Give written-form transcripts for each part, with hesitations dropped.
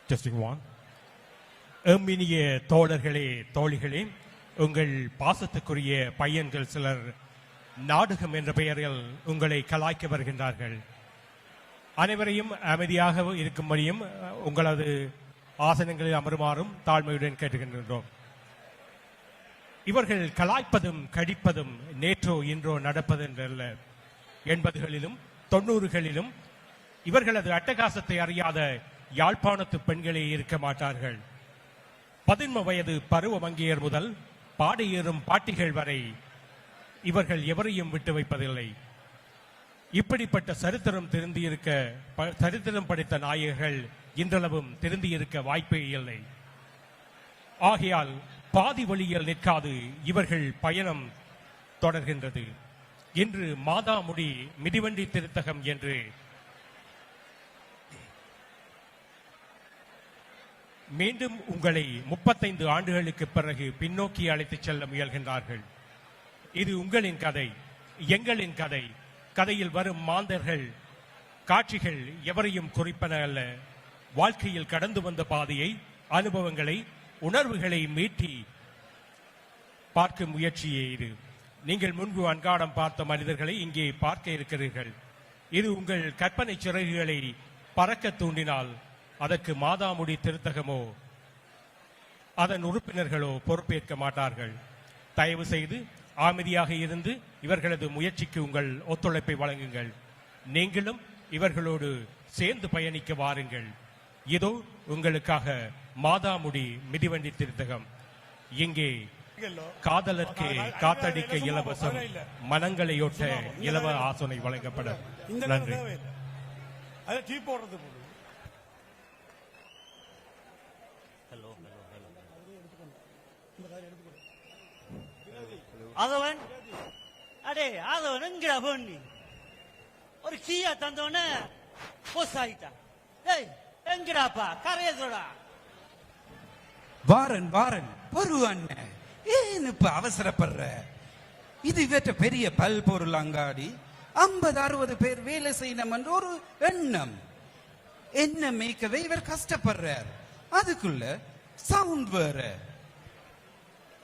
Testing one. இனிய தோழர்களே தோழிகளே, உங்கள் பாசத்துக்குரிய பையன்கள் சிலர் நாடகம் என்ற பெயரில் உங்களை கலாய்க்க வருகின்றார்கள். அனைவரையும் அமைதியாக இருக்கும்படியும் உங்களது ஆசனங்களில் அமருமாறும் தாழ்மையுடன் கேட்டுக்கின்றோம். இவர்கள் கலாய்ப்பதும் கடிப்பதும் நேற்றோ இன்றோ நடப்பதென்றல்ல. 80களிலும் 90களிலும் இவர்களது அட்டகாசத்தை அறியாத யாழ்ப்பாணத்து பெண்களே இருக்க மாட்டார்கள். 11 வயது பருவ மங்கையர் முதல் பாடையேறும் பாட்டிகள் வரை இவர்கள் எவரையும் விட்டு வைப்பதில்லை. இப்படிப்பட்ட சரித்திரம் படைத்த நாயகர்கள் இன்றளவும் திருந்தியிருக்க வாய்ப்பே இல்லை. ஆகையால் பாதி வழியில் நிற்காது இவர்கள் பயணம் தொடர்கின்றது. இன்று மாதாமுடி மிதிவண்டி திருத்தகம் என்று மீண்டும் உங்களை 35 ஆண்டுகளுக்கு பிறகு பின்னோக்கி அழைத்துச் செல்ல முயல்கின்றார்கள். இது உங்களின் கதை, எங்களின் கதை. கதையில் வரும் மாந்தர்கள் காட்சிகள் எவரையும் குறிப்பன அல்ல. வாழ்க்கையில் கடந்து வந்த பாதையை, அனுபவங்களை, உணர்வுகளை மீட்டி பார்க்கும் முயற்சியே இது. நீங்கள் முன்பு அன்றாடம் பார்த்த மனிதர்களை இங்கே பார்க்க இருக்கிறீர்கள். இது உங்கள் கற்பனை சிறகுகளை பறக்க தூண்டினால் அதற்கு மாதாமுடி திருத்தகமோ அதன் உறுப்பினர்களோ பொறுப்பேற்க மாட்டார்கள். தயவு செய்து அமைதியாக இருந்து இவர்களது முயற்சிக்கு உங்கள் ஒத்துழைப்பை வழங்குங்கள். நீங்களும் இவர்களோடு சேர்ந்து பயணிக்க வாருங்கள். இதோ உங்களுக்காக மாதாமுடி மிதிவண்டி திருத்தகம். இங்கே காதலர்க்கு காத்தடிக்க இலவசம், மனங்களையொட்ட இலவ ஆசனை வழங்கப்படும். நன்றி. அதவன் அடே அதவன் எங்கடா பொண்ணி ஒரு கீயா தந்தவன போஸ் ஆகிட்டான். ஏய் எங்கடாப்பா கரையதோடா வாரன் வாரன் பொறு அண்ணன், ஏன் இப்ப அவசரப்படுற? இது இவற்ற பெரிய பல்பொருள் அங்காடி. 50-60 பேர் வேலை செய்யணும் என்ற ஒரு எண்ணம். என்ன மேய்க்கவே இவர் கஷ்டப்படுறார். அதுக்குள்ள சவுண்ட் வேற.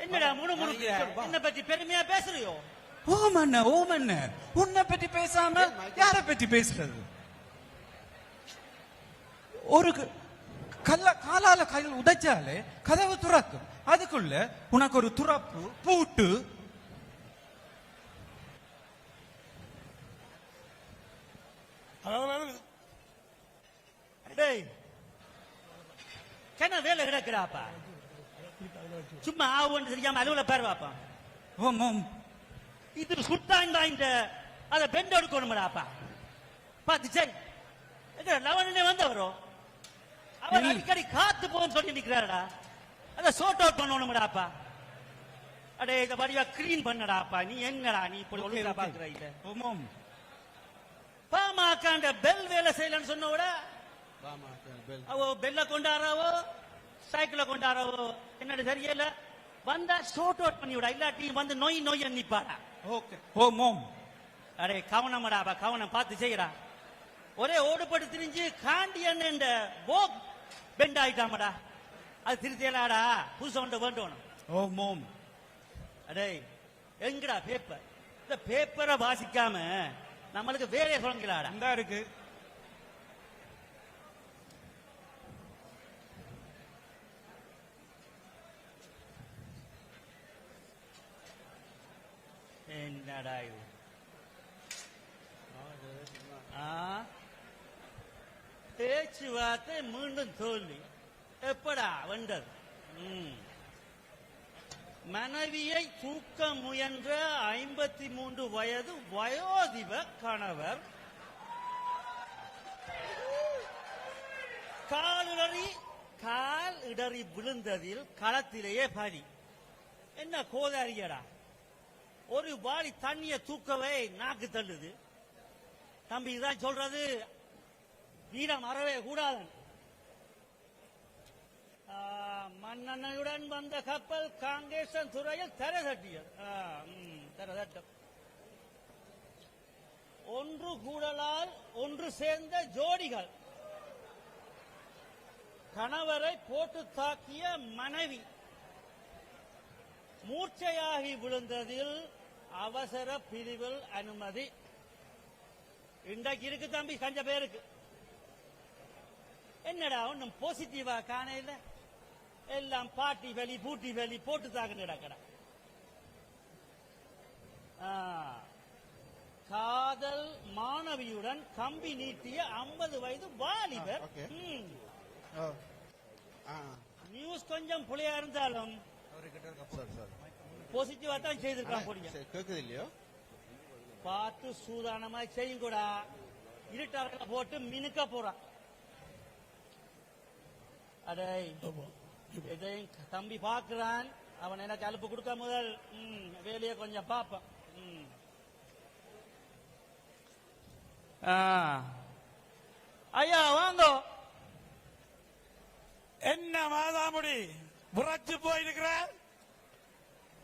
என்னடா முணுமுணுக்கிற? என்ன பத்தி பெருமையா பேசுறியோ? ஓமண்ண ஓமண்ண, உன்னை பத்தி பேசாம யார பத்தி பேசுறது? ஒரு காலால கையில் உடைச்சாலே கதவு துறக்கும். அதுக்குள்ள உனக்கு ஒரு துறப்பு பூட்டு. என்ன வேலை கிடக்குறாப்பா? சும்மா ஆவுன்னு தெரியாம அலுவல பேர் வாப்பா. இது சுட்டான் அத பெண்ட் எடுக்கணும்டாப்பா. பாத்து சரி லவனே வந்தவரோ அவர் அடிக்கடி காத்து போன்னு சொல்லி நிக்கிறாரடா. அத சோட் அவுட் பண்ணணும்டாப்பா. அடே இத வடிவா கிளீன் பண்ணடாப்பா. நீ என்னடா நீ இப்படி ஒழுங்கா பாக்குற? இத பாமாக்காண்ட பெல் வேலை செய்யலன்னு சொன்னோட அவ பெல்ல கொண்டாராவோ சைக்கிள கொண்டாராவோ என்னோட தெரியல. வந்தா ஷோட் அவுட் பண்ணி விடா, இல்லாட்டி வந்து நோய் நோய் நிப்பாடா. ஓகே ஓமோம். அடே கவனமாடாப்பா, கவனம் பார்த்து செய்யடா. ஒரே ஓடுபட்டு திரிஞ்சு காண்டி என்ன போக் பெண்ட் ஆயிட்டாமடா. அது திருத்தியலாடா, புதுசா ஒன்று வேண்டணும். ஓமோம். அடே எங்கடா பேப்பர்? இந்த பேப்பரை வாசிக்காம நம்மளுக்கு வேற சொல்லுங்களாடா. இந்த இருக்கு என்னடா இது? பேச்சுவார்த்தை மீண்டும் தோல்வி. எப்படா வந்தது? மனைவியை தூக்க முயன்ற 53 வயது வயோதிப கணவர் கால் இடறி விழுந்ததில் களத்திலேயே பலி. என்ன கோதாரியடா? ஒரு வாளி தண்ணிய தூக்கவே நாக்கு தள்ளுது. தம்பி இதான் சொல்றது, வீரம் அறவே கூடாது. மன்னனுடன் வந்த கப்பல் காங்கேசன் துறையில் தரதட்டியது. ஒன்று கூடலால் ஒன்று சேர்ந்த ஜோடிகள் கணவரை போட்டு தாக்கிய மனைவி மூர்ச்சையாகி விழுந்ததில் அவசர பிரிவில் அனுமதி. இன்றைக்கு இருக்கு தம்பி கஞ்ச பேருக்கு. என்னடா ஒன்னும் பாசிட்டிவா காணையில, எல்லாம் பாட்டி வெளி பூட்டி வெளி போட்டு தாக்குனடா கடை. காதல் மாணவியுடன் கம்பி நீட்டிய 50 வயது வாலிபர். நியூஸ் கொஞ்சம் புள்ளையா இருந்தாலும் பாசிட்டிவா தான் செய்திருக்கான். கேக்குது இல்லையோ, பார்த்து சூதானமா செய்யும் கூட இருட்டாக போட்டு மினுக்க போறான். அடே இதையும் தம்பி பாக்குறான். அவன் எனக்கு அலுப்பு கொடுக்க முதல் வேலையை கொஞ்சம் பாப்பான். ஐயா வாங்க. என்ன மாதாமுடி புரட்சி போயிருக்கிற?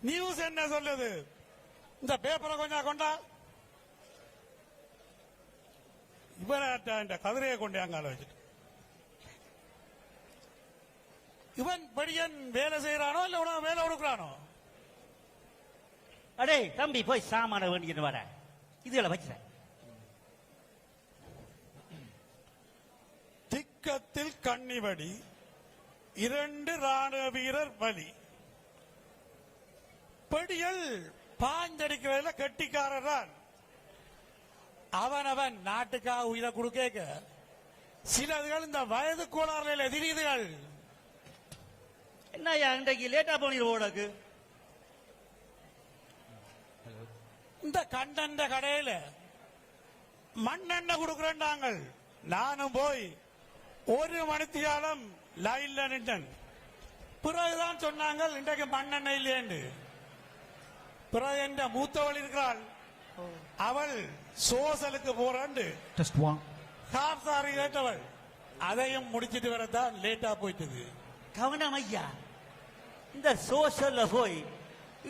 நியூஸ் என்ன சொல்லுது? இந்த பேப்பரை கொஞ்சம் கொண்டா. இவன் இந்த கதிரையை கொண்டு அங்கால வச்சுட்டு இவன் படியன் வேலை செய்யறானோ இல்ல உனக்கு வேலை கொடுக்கறானோ? அடே தம்பி போய் சாமான வேண்டிட்டு வர. இதுல வச்சுற திக்கத்தில் கண்ணிவடி 2 ராணுவ வீரர் பலி. படியல் பாஞ்சடிக்கிறதுல கெட்டிக்காரர் தான். அவன் நாட்டுக்காக உயிரை கொடுக்க சிலதுகள் இந்த வயது கோளாறுல எதிரிகள். என்ன இன்றைக்கு லேட்டா போனீங்க? இந்த கண்டண்ட கடையில மண்ணெண்ணெய் கொடுக்கிறேன். நானும் போய் 1 மணித்தியாலம் லைன்ல நின்றேன். பிறகுதான் சொன்னாங்க இன்றைக்கு மண்ணெண்ணெய் இல்லையேண்டு. பிறகு என்ற மூத்தவள் இருக்கிறாள், அவள் சோசலுக்கு போறாண்டு ஹாஃப் சாரி கேட்டவள். அதையும் முடிச்சிட்டு வரதான் லேட்டா போயிட்டது. கவனம் ஐயா, இந்த சோஷல்ல போய்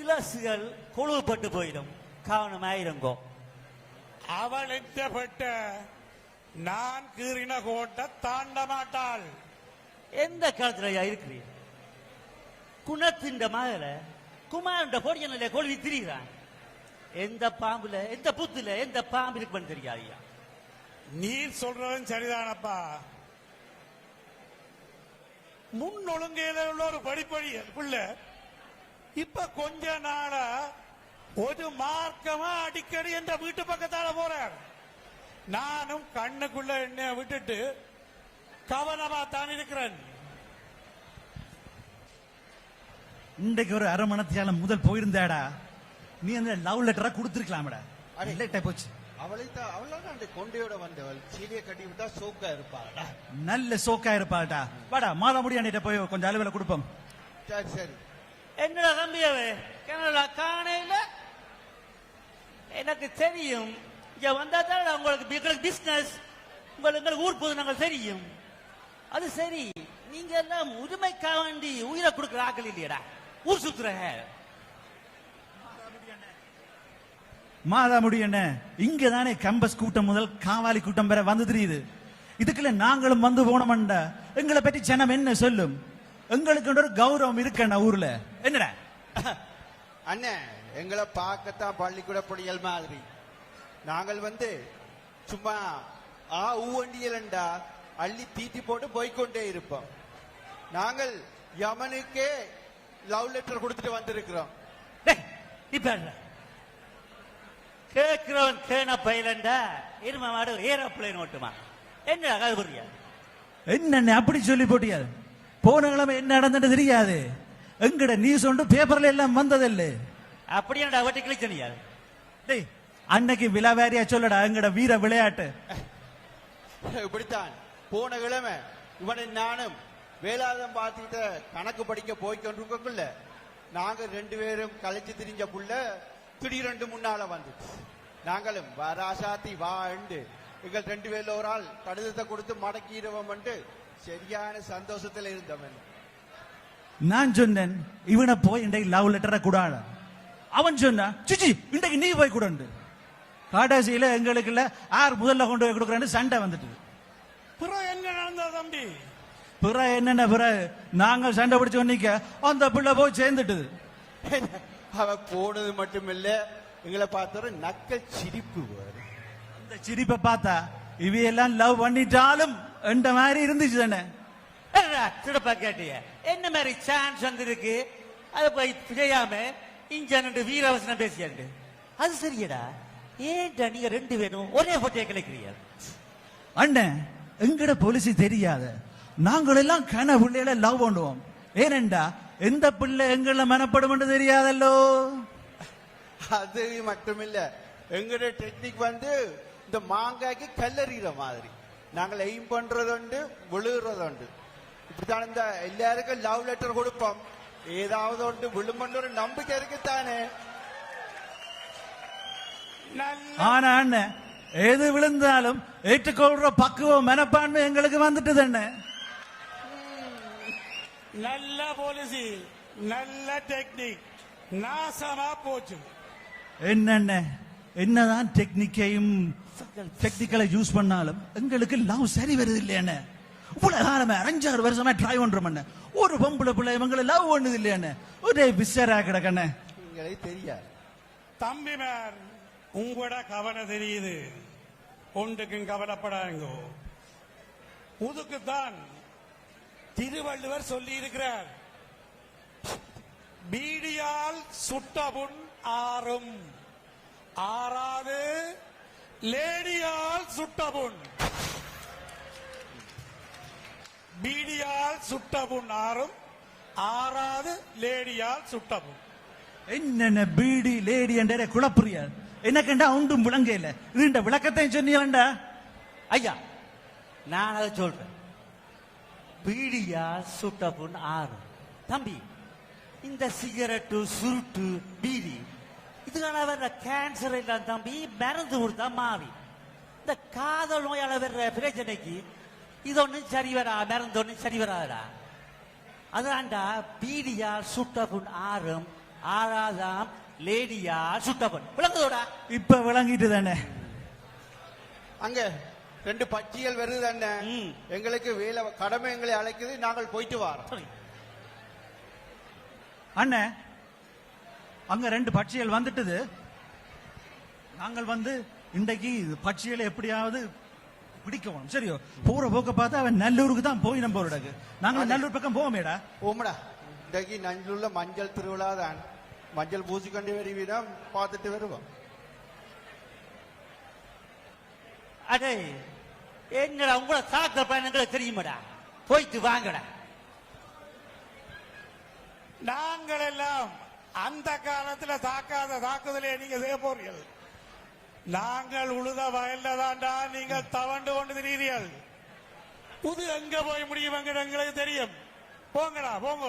இலசுகள் கொழுவுப்பட்டு போயிடும். கவனமாயிருங்கோ. அவள் எட்டப்பட்ட நான் கீறின கோட்டை தாண்ட மாட்டாள். எந்த காலத்துல ஐயா இருக்கிறீர்? குணத்தின் மகள குமாரண்ட பொடியனில கொழுவி திரிகிறான். எந்த பாம்புல எந்த புத்துல எந்த பாம்பு இருக்குன்னு தெரியாது ஐயா. நீ சொல்றதும் சரிதானப்பா. முன் ஒழுங்கையில உள்ள ஒரு படிப்படி பிள்ளை இப்ப கொஞ்ச நாளா ஒரு மார்க்கமா அடிக்கடி என்ற வீட்டு பக்கத்தால போறார். நானும் கண்ணுக்குள்ள எண்ணெய விட்டுட்டு கவனமா தான் இருக்கிறேன். இன்றைக்கு ஒரு அரை மணத்தியால முதல் போயிருந்தாடா, நீ அந்த லவ் லெட்டரா கொடுத்துருக்கலாமடா. லேட்டா போச்சு. அவளாதான் கொண்டையோட வந்தவள். சீலிய கட்டி விட்டா சோக்கா இருப்பாடா. நல்ல சோக்கா இருப்பாடா. வாடா மாதா முடியாண்டிட்ட போய் கொஞ்சம் அளவில் கொடுப்போம். சரி சரி. என்னடா தம்பியாவே கனடா காணையில எனக்கு தெரியும். இங்க வந்தா தான் உங்களுக்கு பிசினஸ், உங்களுக்கு ஊர் போது நாங்கள் தெரியும். அது சரி, நீங்க எல்லாம் உரிமைக்காக வேண்டி உயிரை கொடுக்கிற ஆக்கள் இல்லையடா, ஊர் சுத்துற. மாதா முடி என்ன இங்கதானே கம்பஸ் கூட்டம் முதல் காவாலி கூட்டம் பெற வந்து தெரியுது. இதுக்குள்ள நாங்களும் வந்து போனோம்டா எங்களை பற்றி ஜனம் என்ன சொல்லும்? எங்களுக்கு ஒரு கௌரவம் இருக்கண்ணா ஊர்ல. என்னடா அண்ணே, எங்களை பார்க்கத்தான் பள்ளிக்கூட பொடியல் மாதிரி. நாங்கள் சும்மா ஊவண்டியலண்டா அள்ளி தீட்டி போட்டு போய்கொண்டே இருப்போம். நாங்கள் யமனுக்கே லவ் லெட்டர் கொடுத்துட்டு வந்திருக்கிறோம். கேட்கிறவன் கேன பயிலண்டா இரும மாடு ஏரோப்ளைன் ஓட்டுமா? என்ன அது புரியா? என்ன அப்படி சொல்லி போட்டியா? போன கிழமை என்ன நடந்தது தெரியாது. எங்கட நியூஸ் ஒன்று பேப்பர்ல எல்லாம் வந்ததில்ல. அப்படியாடா வட்டி கிழிச்சனியா? டேய் அன்னைக்கு விலாவாரியா சொல்லடா எங்கட வீர விளையாட்டு. இப்படித்தான் போன கிழமை இவனை நானும் வேலாதம் பார்த்துக்கிட்ட கணக்கு படிக்க போய்கொண்டிருக்கக்குள்ள நாங்க 2 பேரும் கலைச்சு திரிஞ்ச புள்ள திடீரெண்டு முன்னால வந்துச்சு. நாங்களும் வராசாத்தி வா என்று எங்கள் 2 பேர்ல ஒரு ஆள் கடிதத்தை கொடுத்து மடக்கிடுவோம் என்று சரியான சந்தோஷத்துல இருந்தவன். நான் சொன்னேன் இவனை போய் இன்றைக்கு லவ் லெட்டரை கூடாட. அவன் சொன்னா சிச்சி இன்றைக்கு நீ போய் கூடண்டு. காடாசியில எங்களுக்கு இல்ல யார் முதல்ல கொண்டு போய் கொடுக்கறேன்னு சண்டை வந்துட்டு. என்ன நடந்தது தம்பி? பிற என்னென்ன பிற நாங்க சண்டை பிடிச்சு நிக்க அந்த பிள்ளை போய் சேர்ந்துட்டுது. அவ போனது மட்டுமில்ல, எங்களை பார்த்தவரை நக்கல் சிரிப்பு வரும். இந்த சிரிப்பை பார்த்தா இவையெல்லாம் லவ் பண்ணிட்டாலும் என்ற மாதிரி இருந்துச்சு தானே. சிறப்பா கேட்டிய என்ன மாதிரி சான்ஸ் வந்திருக்கு, அதை போய் செய்யாம இங்க வீரவசனம் பேசியாண்டு. அது சரியடா, ஏன்டா நீங்க ரெண்டு பேரும் ஒரே போட்டோ கிடைக்கிறீங்க? அண்ணன் எங்கட போலீஸ் தெரியாத நாங்கள் எல்லாம் கன பிள்ளைகளை லவ் பண்ணுவோம். ஏனெண்டா எந்த பிள்ளை எங்களை மனப்படும் தெரியாதல்லோ. அது மட்டுமில்ல, எங்கட டெக்னிக் வந்து இந்த மாங்காய்க்கு கல்லறிகிற மாதிரி. நாங்கள் எய்ம் பண்றதுண்டு, விழுகிறதுண்டு. இப்படித்தான் இந்த எல்லாருக்கும் லவ் லெட்டர் கொடுப்போம். ஏதாவது ஒன்று விழுமன்ற ஒரு நம்பிக்கை இருக்குத்தானே. ஆனா அண்ணன் எது விழுந்தாலும் ஏற்றுக்கொள்ற பக்குவம் மனப்பான்மை எங்களுக்கு வந்துட்டு தானே. நல்ல பாலிசி, நல்ல டெக்னிக், நாசமா போச்சு. என்னென்ன என்னதான் டெக்னிக்கலை யூஸ் பண்ணாலும் எங்களுக்கு லவ் சரி வருது இல்லையான. இவ்வளவு காலமா 5-6 வருஷமா ட்ரை பண்றோம். ஒரு பொம்பளை பிள்ளை இவங்களை லவ் பண்ணது இல்லையான. ஒரே பிசரா கிடக்கண்ண. தெரியாது தம்பிமார், உங்களோட கவலை தெரியுது. ஒன்றுக்கும் கவலைப்படாங்கோ. உதுக்குத்தான் திருவள்ளுவர் சொல்லி இருக்கிறார், பீடியால் சுட்டபுண் ஆறும், ஆறாது லேடியால் சுட்டபுண். பீடியால் சுட்டபுண் ஆறும், ஆறாது லேடியால் சுட்டபுண். என்னென்ன பீடி லேடி என்ற குழப்பறியா என்ன கண்டா ஒன்றும் விளங்க இல்ல. இதுண்ட விளக்கத்தையும் சொன்னீங்கடா. ஐயா நான் அதை சொல்றேன், பீடியா சுட்டபுண் ஆறும். தம்பி, இந்த சிகரெட்டு சுருட்டு பீடி இதுக்கான வர்ற கேன்சர் எல்லாம் தம்பி மருந்து கொடுத்தா மாறி. இந்த காதல் நோயால வர்ற பிரச்சனைக்கு இது ஒன்றும் சரி வரா, மருந்து ஒன்றும் சரி வராதா. அதான்டா பீடியா சுட்டபுண் ஆறும், ஆறாதாம் லேடியா சுட்டபுண். விளங்குதோடா? இப்ப விளங்கிட்டு தானே. அங்க 2 பட்சிகள் வருது தானே. எங்களுக்கு வேலை கடமை எங்களை அழைக்குது, நாங்கள் போயிட்டு வரோம். அண்ணன் அங்க 2 பட்சிகள் வந்துட்டுது. நாங்கள் வந்து இன்றைக்கு பட்சிகளை எப்படியாவது பிடிக்கணும். சரியோ? போற போக்க பார்த்தா அவன் நல்லூருக்கு தான் போய் நம்ம இடக்கு. நாங்கள் நல்லூர் பக்கம் போவோமேடா. ஓமடா, இன்றைக்கு நல்லூர்ல மஞ்சள் திருவிழா தான். மஞ்சள் பூசி கொண்டு வருவீதான், பார்த்துட்டு வருவோம். அடே எங்கடா உங்களை தாக்குற பயணங்களை தெரியுமாடா? போயிட்டு வாங்கடா. நாங்கள் எல்லாம் அந்த காலத்துல தாக்காத தாக்குதலே நீங்க செய்ய போறீர்கள். நாங்கள் உழுத வயல்ல தாண்டா நீங்கள் தவண்டு கொண்டு திரிகிறீர்கள். புது எங்க போய் முடியும் எங்களுக்கு தெரியும். போங்கடா போங்க.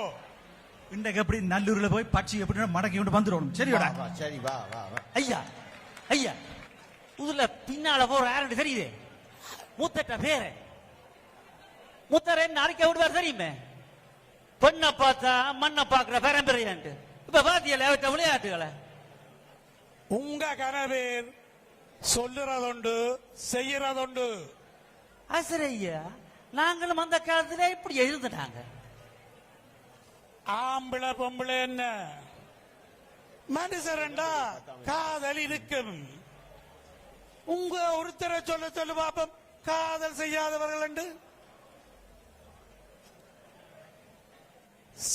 இன்றைக்கு எப்படி நல்லூர்ல போய் பட்சி எப்படி மடக்கி கொண்டு வந்துடும். சரியோடா? சரி வா வா வா. ஐயா ஐயா, இதுல பின்னால போற யாருன்னு தெரியுது? மூத்தட்ட பேரு மூத்தர் என்ன அறிக்கை விடுவார் தெரியுமே? பெண்ணை பார்த்தா மண்ணை பாக்குற பரம்பரையாண்டு. இப்ப பாத்தியல விளையாட்டுகளை. உங்க கனவேர் சொல்லுறதுண்டு செய்யறதுண்டு. ஐயா, நாங்களும் அந்த காலத்துல இப்படி எழுதுனாங்க. ஆம்பளை பொம்பளை என்ன மனுஷரண்டா காதல் இருக்கும். உங்க ஒருத்தரை சொல்லு பாப்பம், காதல் செய்யாதவர்கள் உண்டு.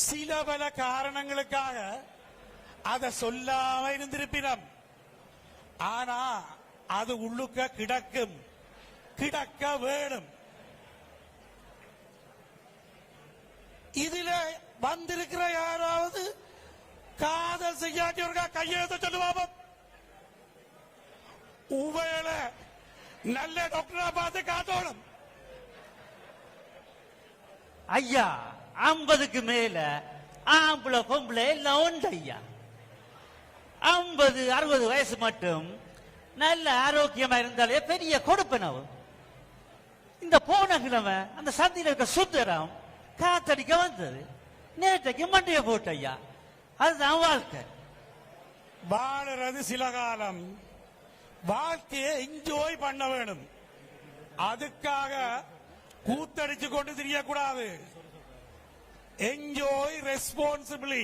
சில பல காரணங்களுக்காக அதை சொல்லாம இருந்திருப்பினம். ஆனா அது உள்ளுக்க கிடக்கும், கிடக்க வேணும். இதுல வந்திருக்கிற யாராவது காதல் செய்யாட்டியவர்களா கையெழுத்த சொல்லுவாங்க. உவையில நல்ல டாக்டரா பார்த்து காட்டணும். ஐயா 50க்கு மேல ஆம்பளை பொம்பளை எல்லாம் உண்டு ஐயா. 50-60 வயசு மட்டும் நல்ல ஆரோக்கியமா இருந்தாலே பெரிய கொடுப்பனவு. இந்த போன கிழமை அந்த சந்தியில இருக்க சுந்தரம் காத்தடிக்க வந்தது. நேற்றைக்கு மண்டைய போட்டு ஐயா. அதுதான் வாழ்க்கை. வாழறது சில காலம், வாழ்க்கையை என்ஜாய் பண்ண வேணும். அதுக்காக கூத்தடிச்சு கொண்டு தெரியக்கூடாது. Enjoy responsibly.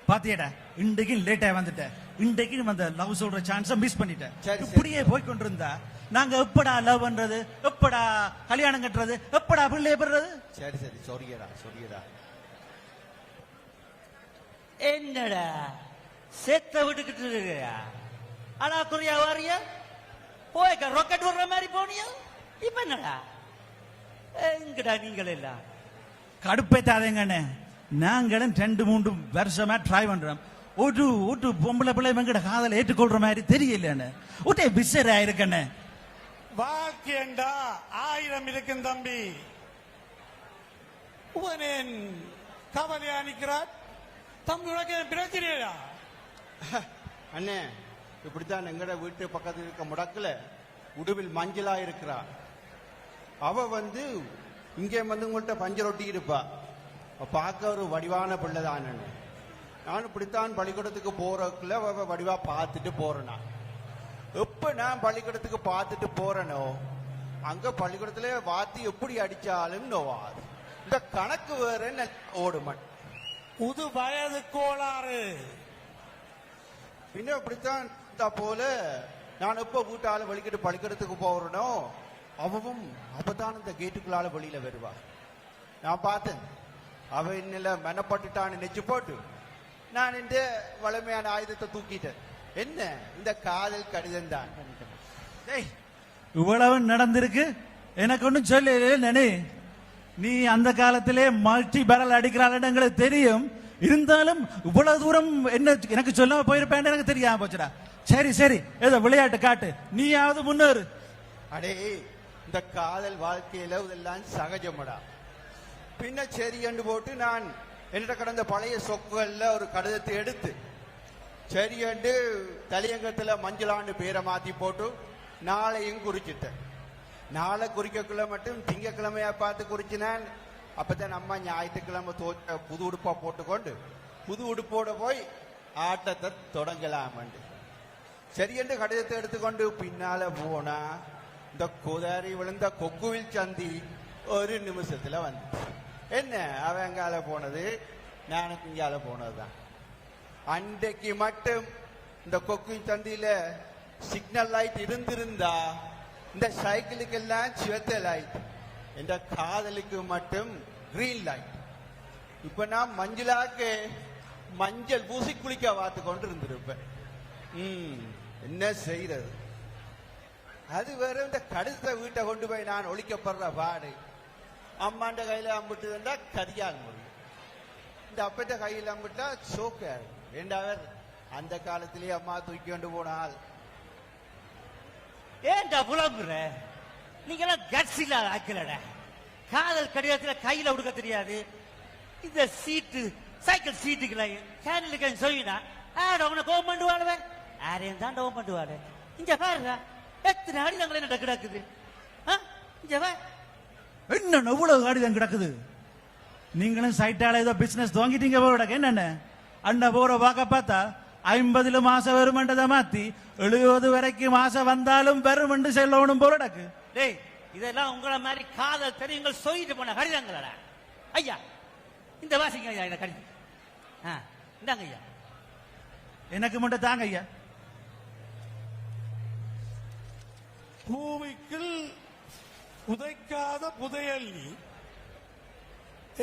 பாத்தியடா, இன்றைக்கு லேட்டா வந்துட்டேன். இன்றைக்கு வந்த லவ் சொல்ற சான்ஸ மிஸ் பண்ணிட்டேன். சரி. இப்படியே போய் கொண்டிருந்தா நாங்க எப்படா லவ் பண்றது, எப்படா கல்யாணம் கட்டுறது, எப்படா பிள்ளைய பெறது? சரி சொரியடா. என்னடா செத்த விட்டுக்கிட்டு இருக்கியா? ஆனா குறியா வாரியா போய்க்க ராக்கெட் விடுற மாதிரி போனியா? இப்ப என்னடா எங்கடா நீங்கள் எல்லாம் கடுப்பேத்தாதேங்கண்ணே. நாங்களும் 2-3 வருஷமா ட்ரை பண்றோம். ஒரு பொம்பளை பிள்ளை எங்கட காதல ஏற்றுக்கொள்ற மாதிரி தெரியல. ஒட்டே பிஸர் ஆயிருக்கண்ணே. வாழ்க்கையண்டா 1000 இருக்கும் தம்பி. உவனேன் கவலையா நிற்கிறார் தம்பி. உனக்கு பிரச்சனையா? அண்ணே, இப்படித்தான் எங்கட வீட்டு பக்கத்தில் இருக்க முடக்குல உடுவில் மஞ்சளா இருக்கிறா. அவ வந்து இங்கே வந்து உங்கள்கிட்ட பஞ்சர் ஒட்டி இருப்பா. பார்க்க ஒரு வடிவான பிள்ளைதான். நான் இப்படித்தான் பள்ளிக்கூடத்துக்கு போறதுக்குள்ள அவ வடிவா பார்த்துட்டு போறேனா. எப்ப நான் பள்ளிக்கூடத்துக்கு பார்த்துட்டு போறேனோ அங்க பள்ளிக்கூடத்துல வாத்தி எப்படி அடிச்சாலும் நோவாது. இந்த கணக்கு வேற ஓடுமன். புது வயது கோளாறு. பின்ன இப்படித்தான் போல நான் எப்ப வீட்டால வெளிக்கிட்டு பள்ளிக்கூடத்துக்கு போறேனோ அவவும் அப்பதான் இந்த கேட்டுக்குள்ளால வெளியில வருவா. நான் பார்த்தேன். அவ இன்னில மெனப்பட்டுட்டான்னு நெச்சு போட்டு நான் இந்த வளமையான ஆயுதத்தை தூக்கிட்டேன். என்ன இந்த காதல் கடிதம் தான். இவ்வளவு நடந்திருக்கு, எனக்கு ஒன்னும் சொல்லு நினை. நீ அந்த காலத்திலே மல்டி பேரல் அடிக்கிறாள் எங்களுக்கு தெரியும். இருந்தாலும் இவ்வளவு தூரம் என்ன எனக்கு சொல்லாம போயிருப்பேன் எனக்கு தெரியாம போச்சுடா. சரி ஏதோ விளையாட்டு காட்டு, நீயாவது முன்னேறு. அடே, இந்த காதல் வாழ்க்கையில இதெல்லாம் சகஜமடா. பின்ன சரி என்று போட்டு நான் என்னிட்ட கடந்த பழைய சொக்குகள்ல ஒரு கடிதத்தை எடுத்து சரி என்று தலையங்கத்துல மஞ்சளாண்டு பேரை மாத்தி போட்டு நாளையும் குறிச்சிட்டேன். நாளை குறிக்கக்குள்ள மட்டும் திங்கக்கிழமையா பார்த்து குறிச்சினேன். அப்பதான் அம்மா ஞாயிற்றுக்கிழமை புது உடுப்பா போட்டுக்கொண்டு புது உடுப்போட போய் ஆட்டத்தை தொடங்கலாம். சரி என்று கடிதத்தை எடுத்துக்கொண்டு பின்னால போனா இந்த குதாரி விழுந்த கொக்குவில் சந்தி ஒரு நிமிஷத்துல வந்து என்ன அவன் எங்கால போனது, நானும் இங்கால போனதுதான். அன்றைக்கு மட்டும் இந்த கொக்குவில் சந்தியில சிக்னல் லைட் இருந்திருந்தா இந்த சைக்கிளுக்கு எல்லாம் சிவத்த லைட், இந்த காதலுக்கு மட்டும் கிரீன் லைட். இப்ப நான் மஞ்சளாக்கு மஞ்சள் பூசி குளிக்க பார்த்து கொண்டு இருந்திருப்பேன். என்ன செய்யறது? அது வேற. இந்த கடுத்த வீட்டை கொண்டு போய் நான் ஒழிக்கப்படுற பாடு. அம்மாண்ட கையில அம்பிட்டு இருந்தா கதியால் முடியும். இந்த அப்பட்ட கையில் அம்பிட்டா சோக்க. வேண்டாவர் அந்த காலத்திலேயே அம்மா தூக்கி கொண்டு போனால். ஏன்டா புலம்புற? நீங்க எல்லாம் கட்ஸ் இல்லாத ஆக்கலட. காதல் கடிதத்துல கையில உடுக்க தெரியாது. இந்த சீட்டு சைக்கிள் சீட்டுக்குள்ள கேனலுக்கு சொல்லினா அவனை கோவம் பண்ணுவாளவே. யாரையும் தான் கோவம் பண்ணுவாள். இங்க பாருங்க எத்தனை அடிதங்களை என்ன கிடக்குது. இங்க என்ன எவ்வளவு காடிதான் கிடக்குது. நீங்களும் சைட்டால ஏதோ பிசினஸ் துவங்கிட்டீங்க போட. என்னென்ன அண்ணா போற வாக்க பார்த்தா 50 மாசம் வருமன்றதை மாத்தி 70 வரைக்கும் மாசம் வந்தாலும் வருமண்டு செல்லணும் போலடக்கு. டேய், இதெல்லாம் உங்களை மாதிரி காதல் தெரியுங்கள் சொல்லிட்டு போன கடிதங்களா? ஐயா இந்த வாசிங்க ஐயா, இந்த கடிதம் இந்தாங்க ஐயா. எனக்கு மட்டும் தாங்க ஐயா. பூமிக்குள் உதைக்காத புதையல் நீ,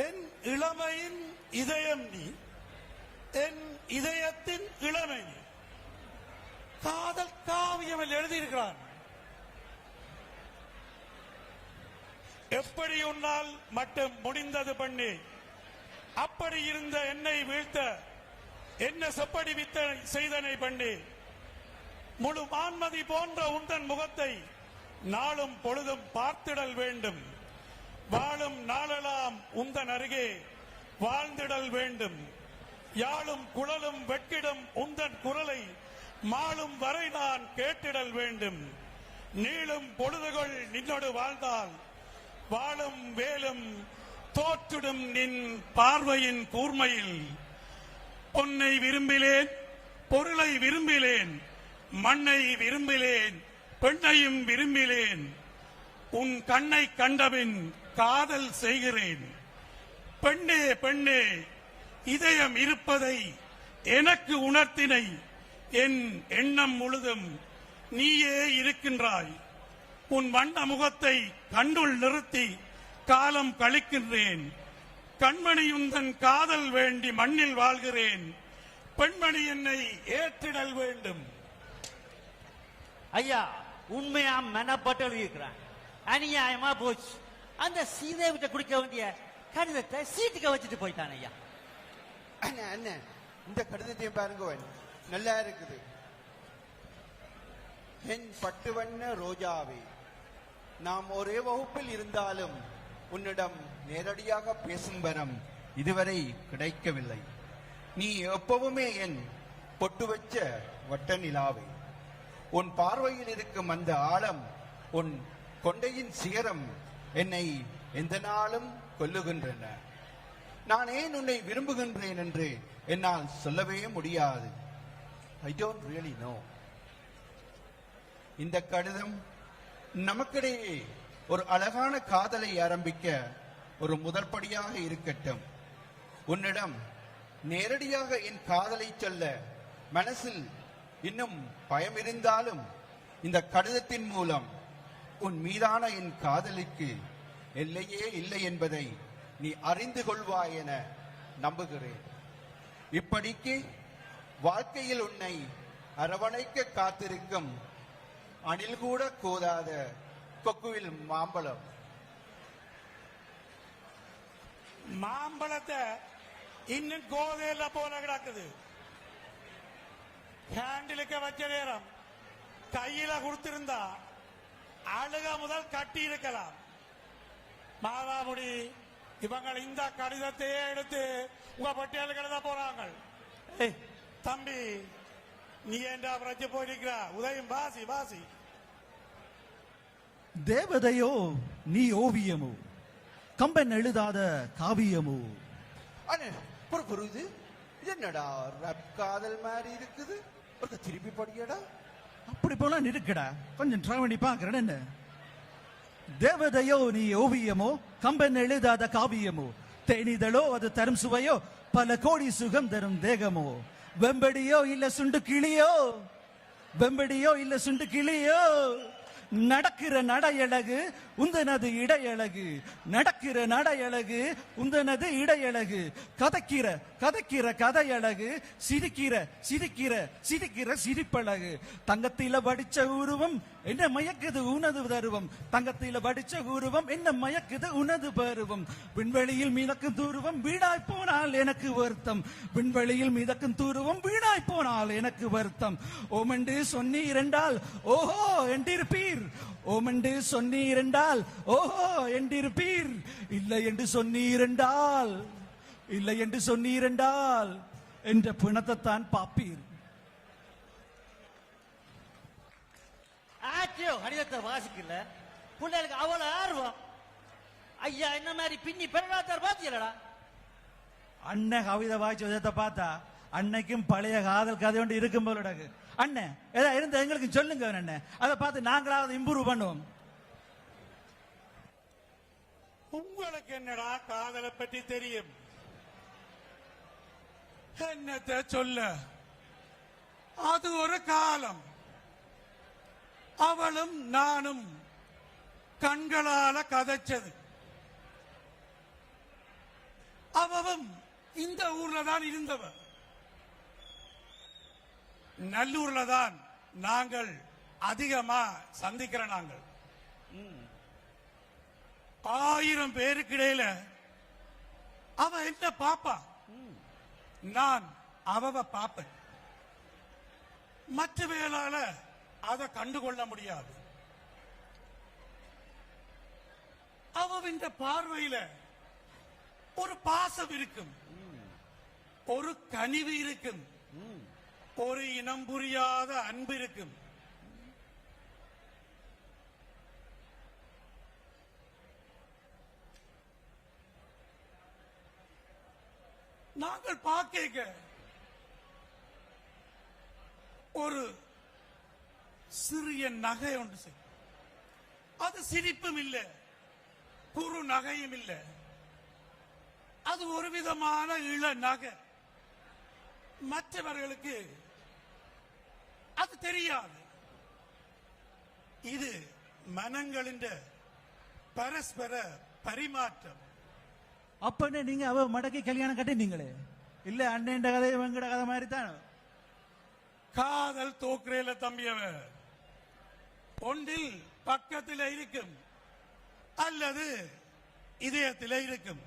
என் இளமையின் இதயம் நீ, என் இதயத்தின் இளமை நீ. காதல் காவியம் எழுதியிருக்கிறான். எப்படி உன்னால் மட்டும் முடிந்தது பண்ணி, அப்படி இருந்த என்னை வீழ்த்த என்ன செப்படி வித்த செய்தனை பண்ணி, முழு மான்மதி போன்ற உந்தன் முகத்தை நாளும் பொழுதும் பார்த்திடல் வேண்டும். வாழும் நாளெல்லாம் உந்தன் அருகே வாழ்ந்திடல் வேண்டும். யாழும் குழலும் வெட்கிடும் உந்தன் குரலை மாளும் வரை நான் கேட்டிடல் வேண்டும். நீளும் பொழுதுகள் நின்னோடு வாழ்ந்தால் வாழும் வேலும் தோற்றிடும் நின் பார்வையின் கூர்மையில். பொன்னை விரும்பிலேன், பொருளை விரும்பிலேன், மண்ணை விரும்பிலேன், பெண்ணையும் விரும்பிலேன், உன் கண்ணை கண்டபின் காதல் செய்கிறேன். பெண்ணே பெண்ணே, இதயம் இருப்பதை எனக்கு உணர்த்தினை, என் எண்ணம் முழுதும் நீயே இருக்கின்றாய். உன் வண்ண முகத்தை கண்டுள் நிறுத்தி காலம் கழிக்கின்றேன். கண்மணி உந்தன் காதல் வேண்டி மண்ணில் வாழ்கிறேன். பெண்மணி என்னை ஏற்றிடல் வேண்டும். ஐயா, உண்மையா மெனப்பட்டு எழுதியிருக்கிறான். அநியாயமா போச்சு. அந்த சீதை விட்டு குடிக்க வேண்டிய கடிதத்தை சீட்டுக்க வச்சுட்டு போயிட்டான் ஐயா. அண்ணே அண்ணே, இந்த கடிதத்தையும் பாருங்க, நல்லா இருக்குது. என் பட்டு வண்ண ரோஜாவே, நாம் ஒரே வகுப்பில் இருந்தாலும் உன்னிடம் நேரடியாக பேசும் வரம் இதுவரை கிடைக்கவில்லை. நீ எப்பவுமே என் பொட்டு வச்ச வட்ட நிலாவே. உன் பார்வையில் இருக்கும் அந்த ஆழம், உன் கொண்டையின் சிகரம் என்னை எந்த நாளும் கொல்லுகின்றன. நான் ஏன் உன்னை விரும்புகின்றேன் என்று என்னால் சொல்லவே முடியாது. I don't really know. இந்த கடிதம் நமக்கிடையே ஒரு அழகான காதலை ஆரம்பிக்க ஒரு முதற்படியாக இருக்கட்டும். உன்னிடம் நேரடியாக என் காதலை சொல்ல மனசில் இன்னும் பயம் இருந்தாலும் இந்த கடிதத்தின் மூலம் உன் மீதான என் காதலுக்கு எல்லையே இல்லை என்பதை நீ அறிந்து கொள்வாய் என நம்புகிறேன். இப்படிக்கு வாழ்க்கையில் உன்னை அரவணைக்க காத்திருக்கும் அணில் கூட கூதாத கொக்குவில் மாம்பழம். மாம்பழத்தை இன்னும் கோதையில போல கிடக்குது. ஹேண்டிலுக்கு வச்ச நேரம் கையில கொடுத்திருந்தா அழுக முதல் கட்டி இருக்கலாம். மாதாமுடி இவங்க இந்த கடிதத்தையே எடுத்து உங்க பட்டியலுக்கு எழுத போறாங்க. தம்பி, நீ ஏண்டா பிரச்சனை போயிருக்கிற? உதயம் வாசி வாசி. தேவதையோ நீ ஓவியமோ, கம்பன் எழுதாத காவியமோ. அண்ணே புரியுது. இது என்னடா ரப் காதல் மாதிரி இருக்குது? ஒரு திருப்பி படிக்கடா. அப்படி போல இருக்குடா, கொஞ்சம் ட்ரை பண்ணி பாக்குறேன். என்ன தேவதையோ நீ ஓவியமோ, கம்பன் எழுதாத காவியமோ. தேனிதழோ அது தரும் சுவையோ, பல கோடி சுகம் தரும் தேகமோ. வெம்படியோ இல்ல சுண்டு கிளியோ, வெம்படியோ இல்ல சுண்டு கிளியோ. நடக்கிற நடையழகு உந்தனது இடையழகு, நடக்கிற நடையழகு உந்தனது இடையழகு. கதைக்கிற கதைக்கிற கதையழகு, சிரிக்கிற சிரிக்கிற சிரிக்கிற சிரிப்பழகு. தங்கத்தில வடிச்ச உருவம் என்ன மயக்குது உனது பருவம், தங்கத்தில வடிச்ச உருவம் என்ன மயக்குது உனது பருவம். விண்வெளியில் மிதக்கும் தூருவம் வீணாய் போனால் எனக்கு வருத்தம், விண்வெளியில் மிதக்கும் தூருவம் வீணாய் போனால் எனக்கு வருத்தம். ஓமென்று சொன்னீரென்றால் ஓஹோ என்றிருப்பீர், ஓமென்று சொன்னீரென்றால் ஓஹோ என்றிருப்பீர். இல்லை என்று சொன்னீரென்றால், இல்லை என்று சொன்னீரென்றால் என்ற பிணத்தைத்தான் பாப்பீர். ஆச்சோ கடிதத்தை வாசிக்கல பிள்ளைகளுக்கு அவ்வளவு ஆர்வம். ஐயா என்ன மாதிரி பின்னி பெருநாத்தார் பாத்தீங்களா? அண்ணன் கவிதை வாய்ச்சி விதத்தை பார்த்தா அன்னைக்கும் பழைய காதல் கதை ஒன்று இருக்கும் போல இருக்கு. அண்ணன் ஏதாவது இருந்த எங்களுக்கு சொல்லுங்க அண்ணன், அதை பார்த்து நாங்களாவது இம்ப்ரூவ் பண்ணுவோம். உங்களுக்கு என்னடா காதலை பற்றி தெரியும்? என்னத்தை சொல்ல, அது ஒரு காலம். அவளும் நானும் கண்களால கதைச்சது. அவவும் இந்த ஊர்ல தான் இருந்தவ. நல்லூர்ல தான் நாங்கள் அதிகமா சந்திக்கிற. நாங்கள் 1000 பேருக்கு இடையில அவ என்ன பாப்பா, நான் அவ பாப்பேன். மற்ற வேளால அதை கண்டுகொள்ள முடியாது. அவன் பார்வையில ஒரு பாசம் இருக்கும், ஒரு கனிவு இருக்கும், ஒரு இனம் புரியாத அன்பு இருக்கும். நாங்கள் பார்க்க ஒரு சிறிய நகை ஒன்று செய். அது சிரிப்பும் இல்லை, குறு நகையும் இல்லை. அது ஒரு விதமான இள நகை. மற்றவர்களுக்கு அது தெரியாது. இது மனங்களின் பரஸ்பர பரிமாற்றம். அப்பனே நீங்க அவ மடக்கி கல்யாணம் கட்டினீங்களே, இல்ல அண்ணன் கதை வெங்கட கதை மாதிரி தான். காதல் தோக்குறேல தம்பியவ ஒன்றில் பக்கத்தில் இருக்கும் அல்லது இதயத்தில் இருக்கும்.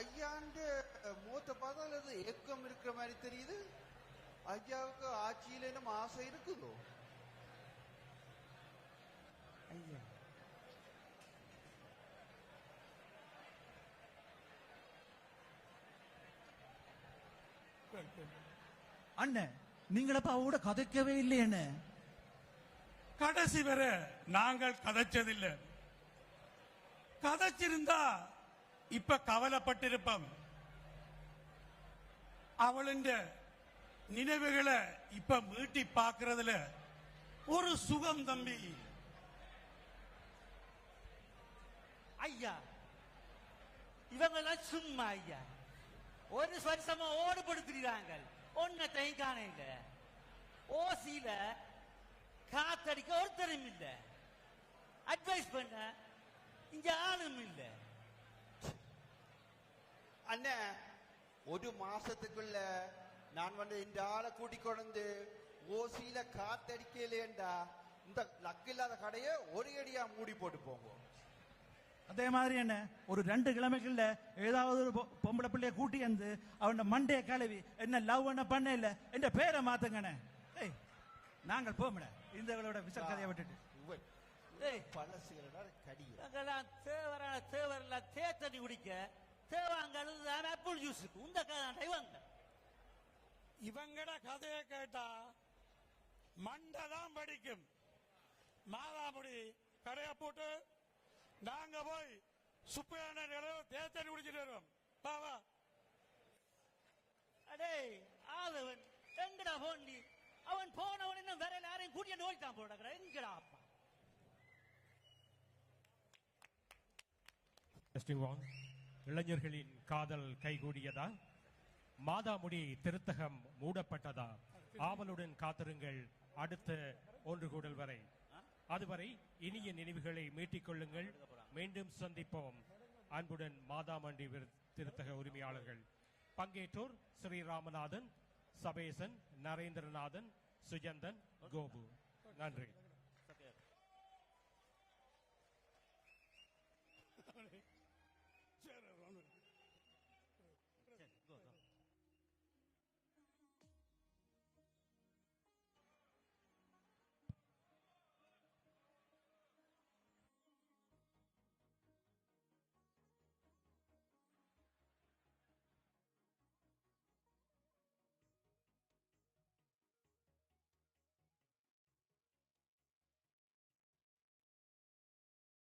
ஐயாண்டு மூத்த பார்த்தால் அது ஏக்கம் இருக்கிற மாதிரி தெரியுது. ஐயாவுக்கு ஆட்சியில என்ன ஆசை இருக்குதோ? ஐயா அண்ணன் நீங்களப்ப அவட கதைக்கவே இல்லை என்ன? கடைசி வரை நாங்கள் கதைச்சதில்லை. கதைச்சிருந்தா இப்ப கவலைப்பட்டிருப்போம். அவளின் நினைவுகளை இப்ப மீட்டி பார்க்கறதுல ஒரு சுகம் தம்பி. ஐயா இவங்கெல்லாம் சும்மா ஐயா ஒரு வருஷமா ஓடுபடுத்துறாங்க. ஒன்னத்தையும் காண இல்ல. ஓசியில காத்தடிக்க ஒருத்தரும் இல்ல. அட்வைஸ் பண்ண இங்க ஆளும் இல்ல. அண்ணன் ஒரு மாசத்துக்குள்ள நான் வந்து இந்த ஆளை கூட்டி கொண்டு ஓசியில காத்தடிக்கலேண்டா இந்த லக்கு இல்லாத கடையை ஒரு அடியா மூடி போட்டு போங்க. அதே மாதிரி என்ன ஒரு 2 கிழமைகள்ல ஏதாவது ஒரு பொம்பளை பிள்ளைய கூட்டி வந்து அவன் மண்டைய கழுவி என்ன லவ் பண்ண இல்ல என்ற பேரை மாத்துங்கண்ணே. நாங்கள் போமட இந்த விசல் கதையை விட்டுட்டு பழசுகளோட கடிய தேவரான தேவரில் தேத்தடி குடிக்க தேவாங்கல் ஆப்பிள் ஜூஸுக்கு உந்த கதை இவங்க இவங்கட கதையை கேட்டா மண்டதான் படிக்கும். மாதாமுடி கடையை போட்டு நாங்க போய் சுப்பையான தேத்தடி குடிச்சிட்டு வருவோம். பாவா அடே ஆதவன் எங்கடா போண்டி அவன் போனவன் இன்னும் வேற யாரையும் கூட்டிட்டு ஓடித்தான் போட எங்கடா அப்பா. இளைஞர்களின் காதல் கைகூடியதா? மாதாமுடி திருத்தகம் மூடப்பட்டதா? ஆவலுடன் காத்திருங்கள் அடுத்த ஒன்று கூடல் வரை. அதுவரை இனிய நினைவுகளை மீட்டிக் கொள்ளுங்கள். மீண்டும் சந்திப்போம். அன்புடன் மாதாமண்டி திருத்தக உரிமையாளர்கள். பங்கேற்றோர் ஸ்ரீராமநாதன், சபேசன், நரேந்திரநாதன், சுஜந்தன், கோபு. நன்றி.